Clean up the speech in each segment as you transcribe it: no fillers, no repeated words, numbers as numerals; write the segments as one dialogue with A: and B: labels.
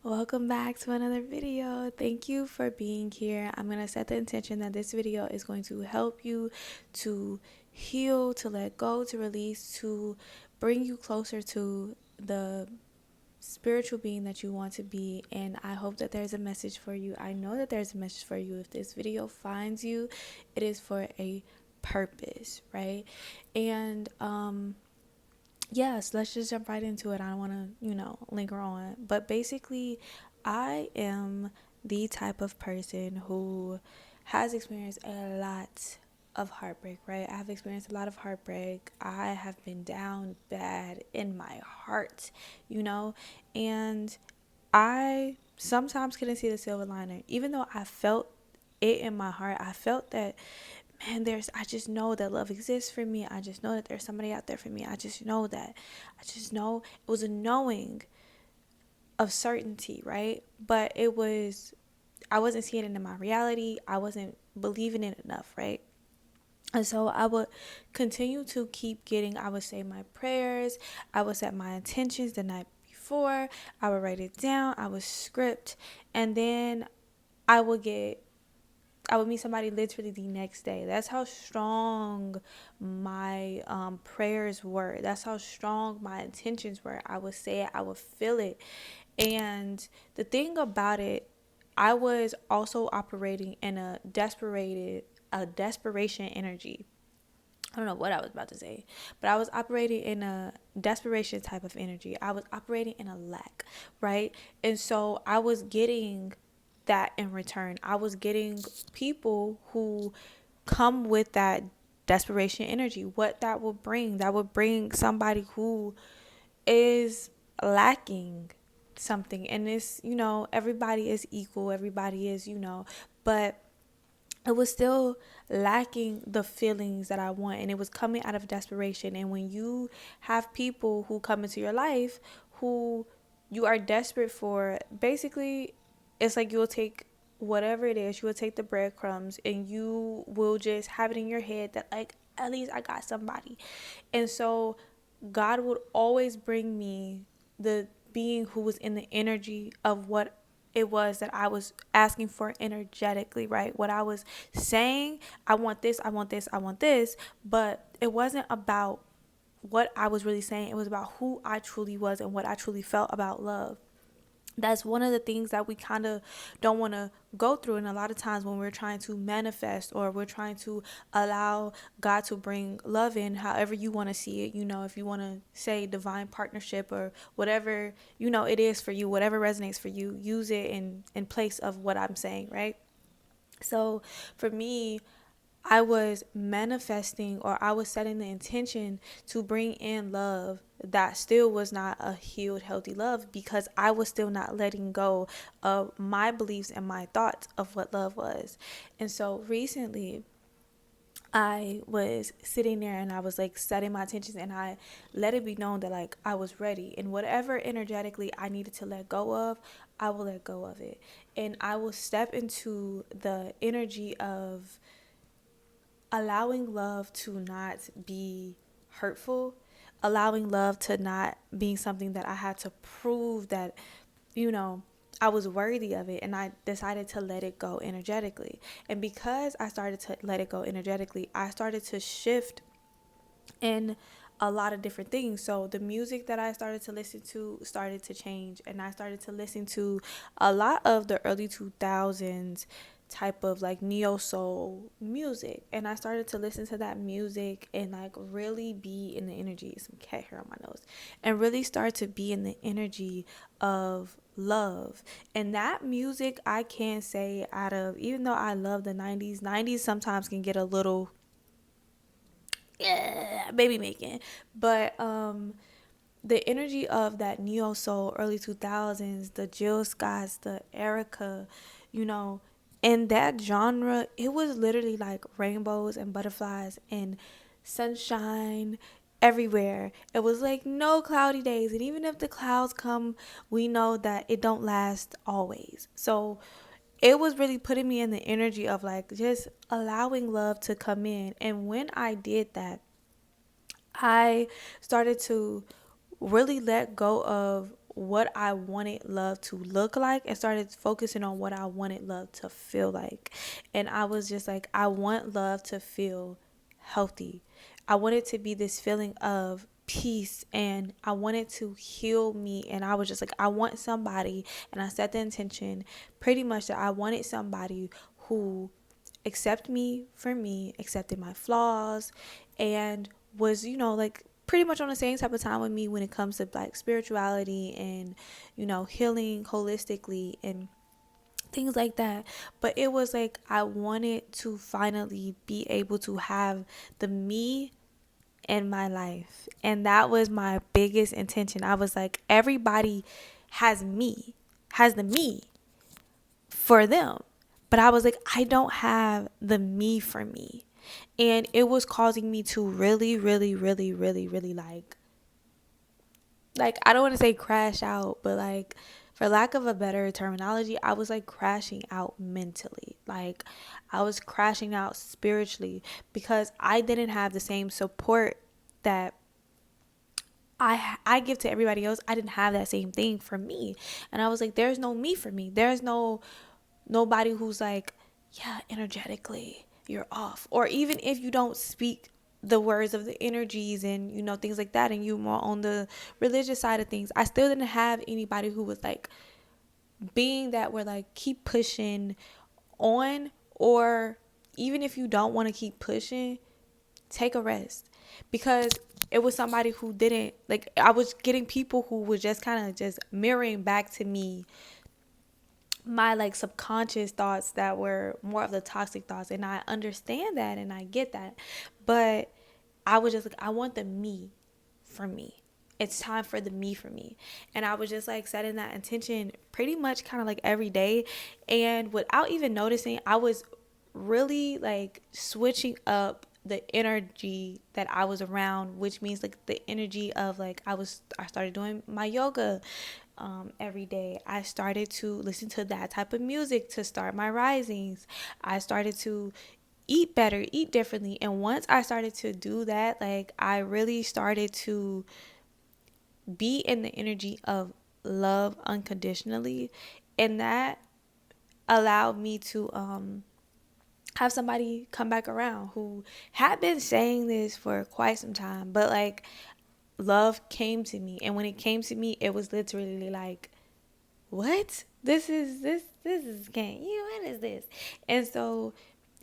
A: Welcome back to another video. Thank you for being here. I'm going to set the intention that this video is going to help you to heal, to let go, to release, to bring you closer to the spiritual being that you want to be. And I hope that there's a message for you. I know that there's a message for you. If this video finds you, it is for a purpose, right? And yes, let's just jump right into it. I don't want to, linger on. But basically, I am the type of person who has experienced a lot of heartbreak, right? I have experienced a lot of heartbreak. I have been down bad in my heart, and I sometimes couldn't see the silver liner. Even though I felt it in my heart, I felt that, man, I just know that love exists for me. I just know that there's somebody out there for me. I just know that. I just know. It was a knowing of certainty, right? But I wasn't seeing it in my reality. I wasn't believing it enough, right? And so I would continue to keep I would say my prayers, I would set my intentions the night before, I would write it down, I would script, and then I would get I would meet somebody literally the next day. That's how strong my prayers were. That's how strong my intentions were. I would say it, I would feel it. And the thing about it, I was also operating in a desperation energy. I don't know what I was about to say, but I was operating in a desperation type of energy. I was operating in a lack, right? And so I was getting that in return. I was getting people who come with that desperation energy. What that would bring somebody who is lacking something. And it's, everybody is equal, everybody is, but it was still lacking the feelings that I want, and it was coming out of desperation. And when you have people who come into your life who you are desperate for, basically it's like you'll take whatever it is, you will take the breadcrumbs and you will just have it in your head that, like, at least I got somebody. And so God would always bring me the being who was in the energy of what it was that I was asking for energetically, right? What I was saying, I want this, I want this, I want this, but it wasn't about what I was really saying. It was about who I truly was and what I truly felt about love. That's one of the things that we kind of don't want to go through. And a lot of times when we're trying to manifest or we're trying to allow God to bring love in, however you want to see it, if you want to say divine partnership or whatever, it is for you, whatever resonates for you, use it in place of what I'm saying, right? So for me, I was manifesting, or I was setting the intention to bring in love that still was not a healed, healthy love, because I was still not letting go of my beliefs and my thoughts of what love was. And so recently, I was sitting there and I was like setting my intentions, and I let it be known that, like, I was ready, and whatever energetically I needed to let go of, I will let go of it. And I will step into the energy of allowing love to not be hurtful, allowing love to not being something that I had to prove that, you know, I was worthy of it. And I decided to let it go energetically. And because I started to let it go energetically, I started to shift in a lot of different things. So the music that I started to listen to started to change, and I started to listen to a lot of the early 2000s type of like neo soul music, and I started to listen to that music and like really be in the energy, some cat hair on my nose, and really start to be in the energy of love. And that music, I can say, out of, even though I love the 90s sometimes can get a little baby making, but the energy of that neo soul early 2000s, the Jill Scotts, the Erica, you know in that genre, it was literally like rainbows and butterflies and sunshine everywhere. It was like no cloudy days, and even if the clouds come, we know that it don't last always. So it was really putting me in the energy of like just allowing love to come in. And when I did that, I started to really let go of what I wanted love to look like and started focusing on what I wanted love to feel like. And I was just like, I want love to feel healthy. I want it to be this feeling of peace, and I wanted to heal me. And I was just like, I want somebody, and I set the intention pretty much that I wanted somebody who accepted me for me, accepted my flaws, and was, like pretty much on the same type of time with me when it comes to like spirituality and, healing holistically and things like that. But it was like I wanted to finally be able to have the me in my life. And that was my biggest intention. I was like, everybody has me, has the me for them. But I was like, I don't have the me for me. And it was causing me to really, really, really, really, really like I don't want to say crash out, but like for lack of a better terminology, I was like crashing out mentally. Like I was crashing out spiritually because I didn't have the same support that I give to everybody else. I didn't have that same thing for me. And I was like, there's no me for me. There's nobody who's like, yeah, energetically you're off. Or even if you don't speak the words of the energies and things like that, and you more on the religious side of things, I still didn't have anybody who was like being that were like keep pushing on. Or even if you don't want to keep pushing, take a rest. Because it was somebody who didn't like, I was getting people who was just kind of just mirroring back to me my like subconscious thoughts that were more of the toxic thoughts. And I understand that and I get that, but I was just like, I want the me for me. It's time for the me for me. And I was just like setting that intention pretty much kind of like every day. And without even noticing, I was really like switching up the energy that I was around, which means like the energy of like I started doing my yoga every day. I started to listen to that type of music to start my risings. I started to eat better, eat differently. And once I started to do that, like I really started to be in the energy of love unconditionally. And that allowed me to have somebody come back around who had been saying this for quite some time, but like love came to me. And when it came to me, it was literally like, what? This is can't you, what is this? And so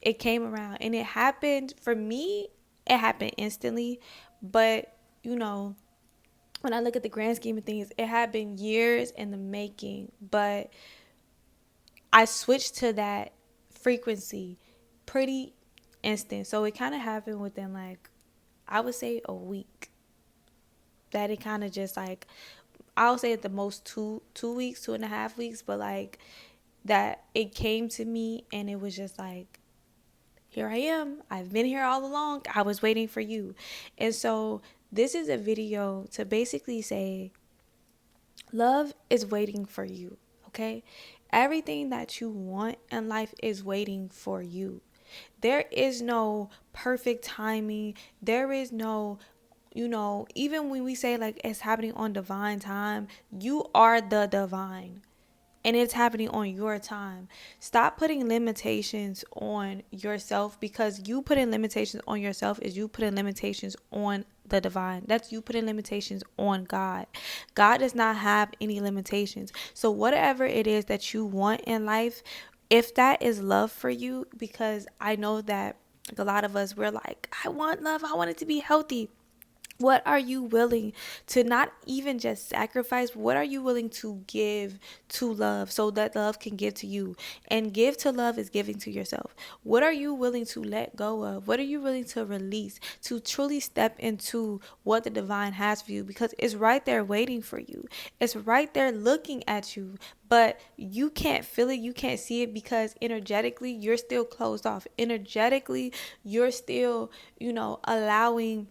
A: it came around, and it happened for me, it happened instantly. But when I look at the grand scheme of things, it had been years in the making. But I switched to that frequency pretty instant. So it kind of happened within like, I would say a week. That it kind of just like, I'll say at the most 2 weeks, 2.5 weeks, but like that it came to me and it was just like, here I am. I've been here all along. I was waiting for you. And so this is a video to basically say, love is waiting for you, okay? Everything that you want in life is waiting for you. There is no perfect timing. There is no, even when we say like it's happening on divine time, you are the divine. And it's happening on your time. Stop putting limitations on yourself, because you putting limitations on yourself is you putting limitations on the divine. That's you putting limitations on God. God does not have any limitations. So whatever it is that you want in life, if that is love for you, because I know that a lot of us, we're like, I want love. I want it to be healthy. What are you willing to not even just sacrifice? What are you willing to give to love so that love can give to you? And give to love is giving to yourself. What are you willing to let go of? What are you willing to release to truly step into what the divine has for you? Because it's right there waiting for you. It's right there looking at you, but you can't feel it. You can't see it because energetically you're still closed off. Energetically, you're still, allowing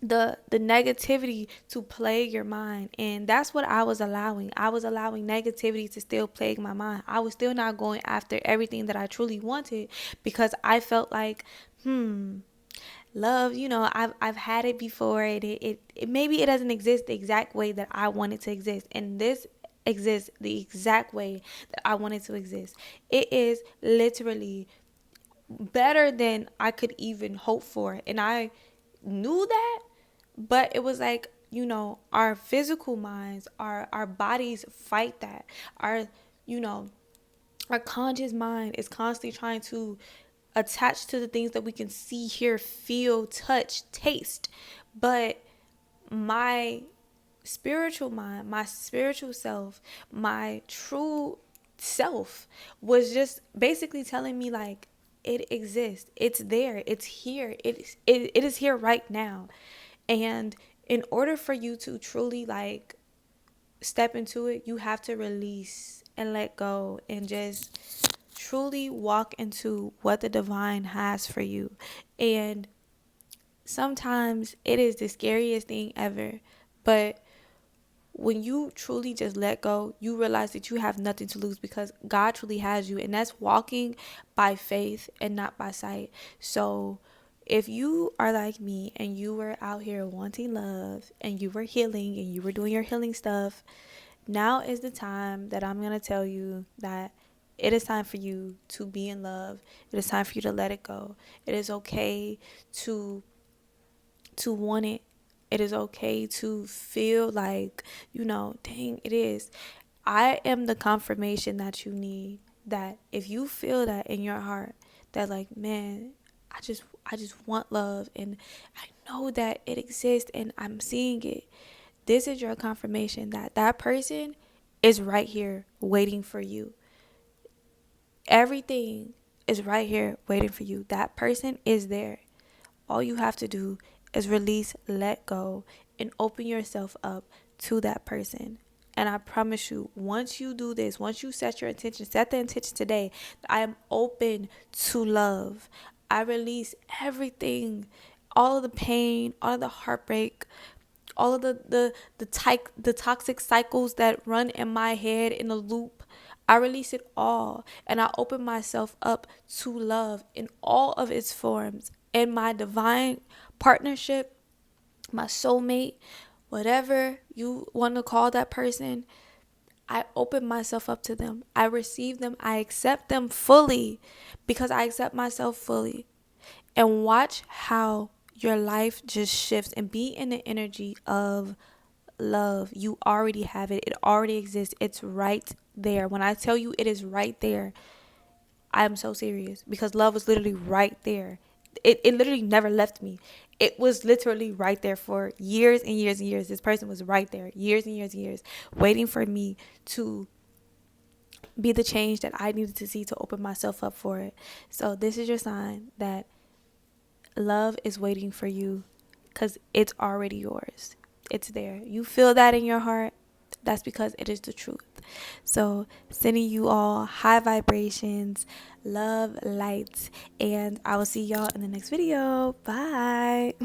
A: the negativity to plague your mind. And that's what I was allowing. I was allowing negativity to still plague my mind. I was still not going after everything that I truly wanted, because I felt like love, I've had it before, and it maybe it doesn't exist the exact way that I want it to exist, and this exists the exact way that I want it to exist. It is literally better than I could even hope for, and I knew that, but it was like, our physical minds, our bodies fight that. You know, our conscious mind is constantly trying to attach to the things that we can see, hear, feel, touch, taste. But my spiritual mind, my spiritual self, my true self was just basically telling me, like, it exists, it's there, it's here, it is here right now. And in order for you to truly, like, step into it, you have to release and let go and just truly walk into what the divine has for you. And sometimes it is the scariest thing ever, but when you truly just let go, you realize that you have nothing to lose, because God truly has you, and that's walking by faith and not by sight. So if you are like me and you were out here wanting love and you were healing and you were doing your healing stuff, now is the time that I'm going to tell you that it is time for you to be in love. It is time for you to let it go. It is okay to want it. It is okay to feel like, dang, it is. I am the confirmation that you need. That if you feel that in your heart, that, like, man, I just want love, and I know that it exists and I'm seeing it. This is your confirmation that that person is right here waiting for you. Everything is right here waiting for you. That person is there. All you have to do is release, let go, and open yourself up to that person. And I promise you, once you do this, once you set your intention, set the intention today, I am open to love. I release everything, all of the pain, all of the heartbreak, all of the toxic cycles that run in my head in a loop. I release it all, and I open myself up to love in all of its forms, and my divine partnership, my soulmate, whatever you want to call that person. I open myself up to them. I receive them. I accept them fully, because I accept myself fully. And watch how your life just shifts, and be in the energy of love. You already have it. It already exists. It's right there. When I tell you it is right there, I am so serious, because love was literally right there. It literally never left me. It was literally right there for years and years and years. This person was right there, years and years and years, waiting for me to be the change that I needed to see to open myself up for it. So this is your sign that love is waiting for you, because it's already yours. It's there. You feel that in your heart. That's because it is the truth. So sending you all high vibrations, love, lights, and I will see y'all in the next video. Bye.